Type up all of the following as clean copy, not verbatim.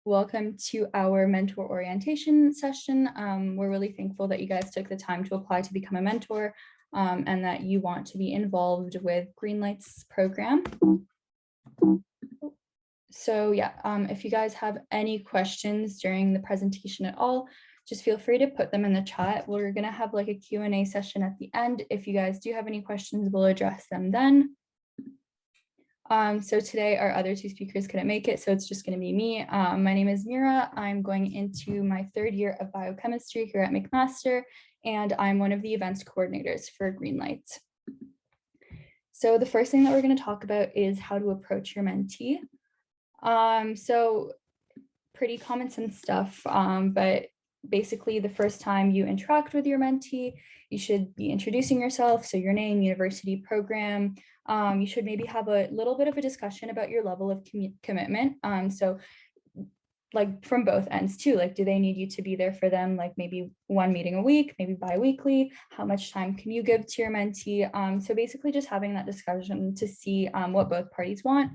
Welcome to our mentor orientation session. We're really thankful that you guys took the time to apply to become a mentor and that you want to be involved with Greenlight's program. So yeah, if you guys have any questions during the presentation at all, just feel free to put them in the chat. We're gonna have like a Q&A session at the end. If you guys do have any questions, we'll address them then. So today our other two speakers couldn't make it, so it's just gonna be me. My name is Mira. I'm going into my third year of biochemistry here at McMaster, and I'm one of the events coordinators for Greenlight. So the first thing that we're gonna talk about is how to approach your mentee. So pretty common sense stuff, but basically the first time you interact with your mentee, you should be introducing yourself. So your name, university, program. You should maybe have a little bit of a discussion about your level of commitment. So like from both ends too, like do they need you to be there for them, like maybe one meeting a week, maybe bi-weekly? How much time can you give to your mentee? So basically just having that discussion to see what both parties want.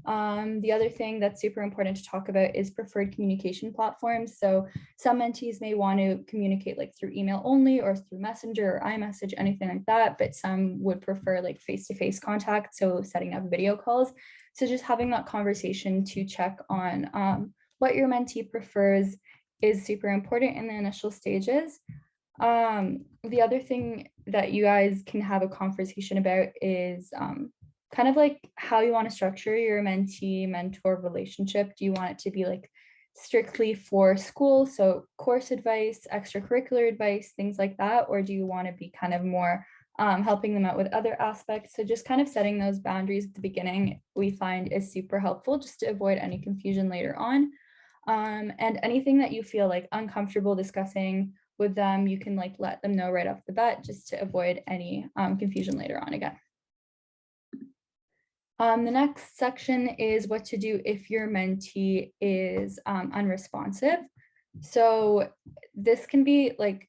The other thing that's super important to talk about is preferred communication platforms. So some mentees may want to communicate like through email only or through Messenger or iMessage, anything like that, but some would prefer like face-to-face contact, so setting up video calls. So just having that conversation to check on what your mentee prefers is super important in the initial stages. The other thing that you guys can have a conversation about is kind of like how you want to structure your mentee-mentor relationship. Do you want it to be like strictly for school, so course advice, extracurricular advice, things like that, or do you want to be kind of more helping them out with other aspects? So just kind of setting those boundaries at the beginning, we find is super helpful just to avoid any confusion later on. And anything that you feel like uncomfortable discussing with them, you can like let them know right off the bat just to avoid any confusion later on again. The next section is what to do if your mentee is unresponsive. So this can be like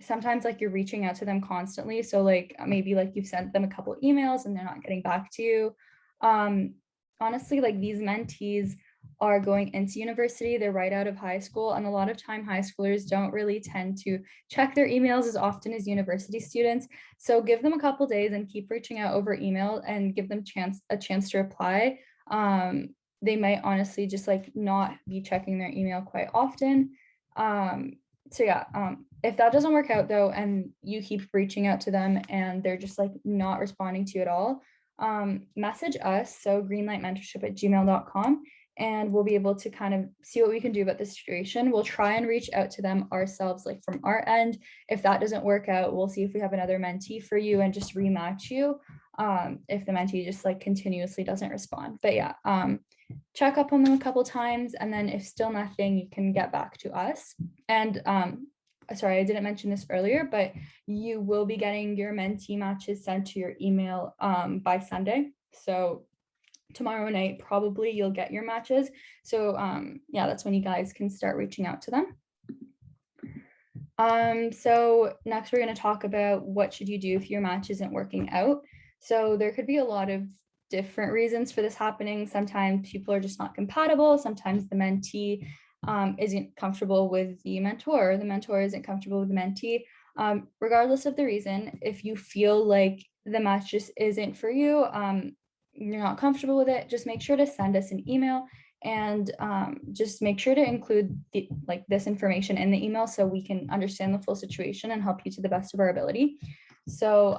sometimes like you're reaching out to them constantly. So like maybe like you've sent them a couple emails and they're not getting back to you. Honestly, like these mentees are going into university, they're right out of high school, and a lot of time high schoolers don't really tend to check their emails as often as university students. So give them a couple days and keep reaching out over email and give them a chance to reply. They might honestly just like not be checking their email quite often. So yeah, if that doesn't work out though, and you keep reaching out to them and they're just like not responding to you at all, message us, so greenlightmentorship@gmail.com, and we'll be able to kind of see what we can do about the situation. We'll try and reach out to them ourselves, like from our end. If that doesn't work out, we'll see if we have another mentee for you and just rematch you if the mentee just like continuously doesn't respond. But yeah, check up on them a couple times, and then if still nothing, you can get back to us. And sorry, I didn't mention this earlier, but you will be getting your mentee matches sent to your email by Sunday. So tomorrow night, probably you'll get your matches. So yeah, that's when you guys can start reaching out to them. So next we're going to talk about what should you do if your match isn't working out. So there could be a lot of different reasons for this happening. Sometimes people are just not compatible. Sometimes the mentee isn't comfortable with the mentor, or the mentor isn't comfortable with the mentee. Regardless of the reason, if you feel like the match just isn't for you, you're not comfortable with it, just make sure to send us an email, and just make sure to include this information in the email so we can understand the full situation and help you to the best of our ability. So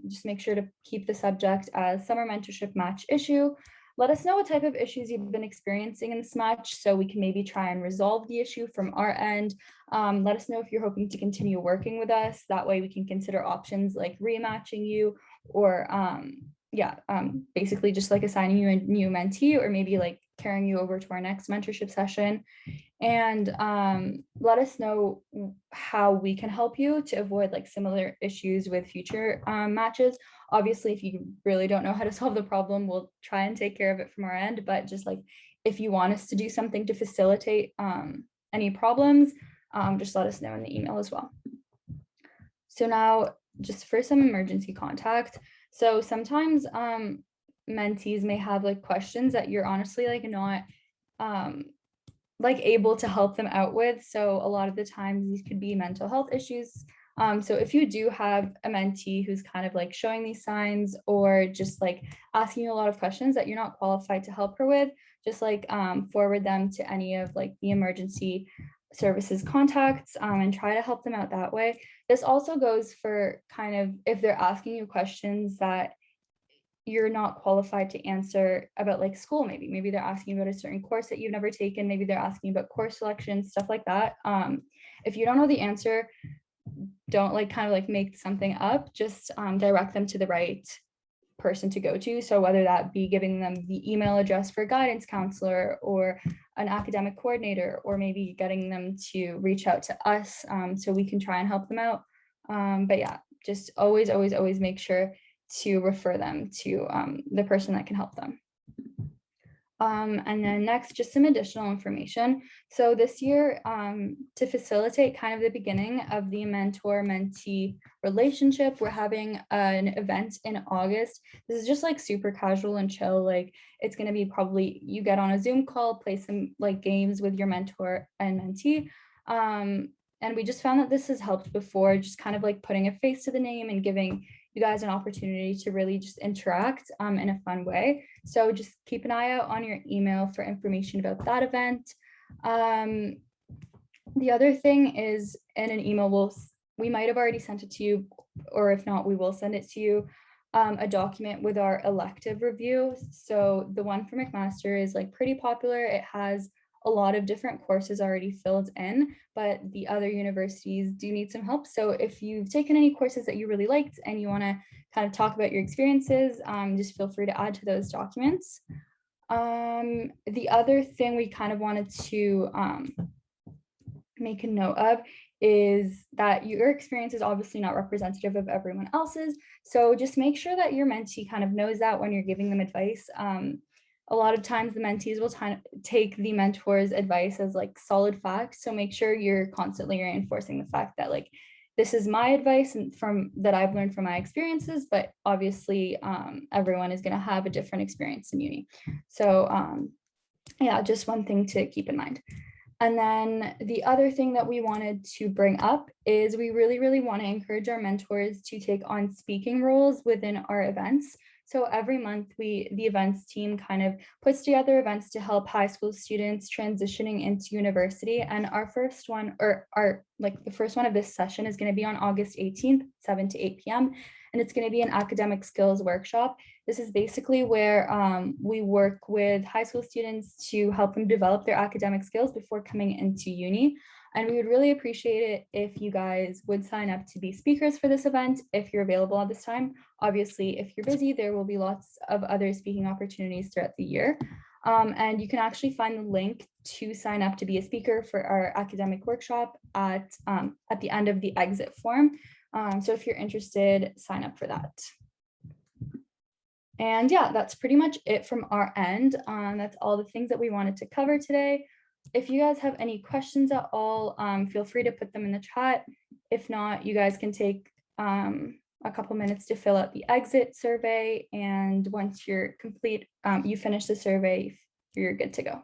just make sure to keep the subject as summer mentorship match issue. Let us know what type of issues you've been experiencing in this match so we can maybe try and resolve the issue from our end. Let us know if you're hoping to continue working with us. That way we can consider options like rematching you, or basically just like assigning you a new mentee, or maybe like carrying you over to our next mentorship session. And let us know how we can help you to avoid like similar issues with future matches. Obviously, if you really don't know how to solve the problem, we'll try and take care of it from our end. But just like if you want us to do something to facilitate any problems, just let us know in the email as well. So now just for some emergency contact. So sometimes mentees may have like questions that you're honestly like not like able to help them out with. So a lot of the times these could be mental health issues. So if you do have a mentee who's kind of like showing these signs or just like asking you a lot of questions that you're not qualified to help her with, just like forward them to any of like the emergency services contacts and try to help them out that way. This also goes for kind of if they're asking you questions that you're not qualified to answer about like school, maybe they're asking about a certain course that you've never taken, maybe they're asking about course selection, stuff like that. If you don't know the answer, don't like kind of like make something up, just direct them to the right person to go to. So whether that be giving them the email address for a guidance counselor or an academic coordinator, or maybe getting them to reach out to us so we can try and help them out. But yeah, just always make sure to refer them to the person that can help them. And then next, just some additional information. So this year, to facilitate kind of the beginning of the mentor-mentee relationship, we're having an event in August. This is just like super casual and chill. Like it's going to be probably you get on a Zoom call, play some like games with your mentor and mentee. And we just found that this has helped before, just kind of like putting a face to the name and giving you guys an opportunity to really just interact in a fun way. So just keep an eye out on your email for information about that event. The other thing is in an email, we might have already sent it to you, or if not, we will send it to you, a document with our elective review. So the one for McMaster is like pretty popular. It has a lot of different courses already filled in, but the other universities do need some help. So if you've taken any courses that you really liked and you want to kind of talk about your experiences, just feel free to add to those documents. The other thing we kind of wanted to make a note of is that your experience is obviously not representative of everyone else's. So just make sure that your mentee kind of knows that when you're giving them advice. A lot of times the mentees will take the mentor's advice as like solid facts. So make sure you're constantly reinforcing the fact that like, this is my advice and from that I've learned from my experiences, but obviously everyone is going to have a different experience in uni. So yeah, just one thing to keep in mind. And then the other thing that we wanted to bring up is we really want to encourage our mentors to take on speaking roles within our events. So every month the events team kind of puts together events to help high school students transitioning into university. And our first one, or the first one of this session is going to be on August 18th, 7 to 8 p.m. And it's going to be an academic skills workshop. This is basically where we work with high school students to help them develop their academic skills before coming into uni. And we would really appreciate it if you guys would sign up to be speakers for this event if you're available at this time. Obviously, if you're busy, there will be lots of other speaking opportunities throughout the year. And you can actually find the link to sign up to be a speaker for our academic workshop at the end of the exit form. So if you're interested, sign up for that. And yeah, that's pretty much it from our end. That's all the things that we wanted to cover today. If you guys have any questions at all, feel free to put them in the chat. If not, you guys can take a couple minutes to fill out the exit survey. And once you're complete, you finish the survey, you're good to go.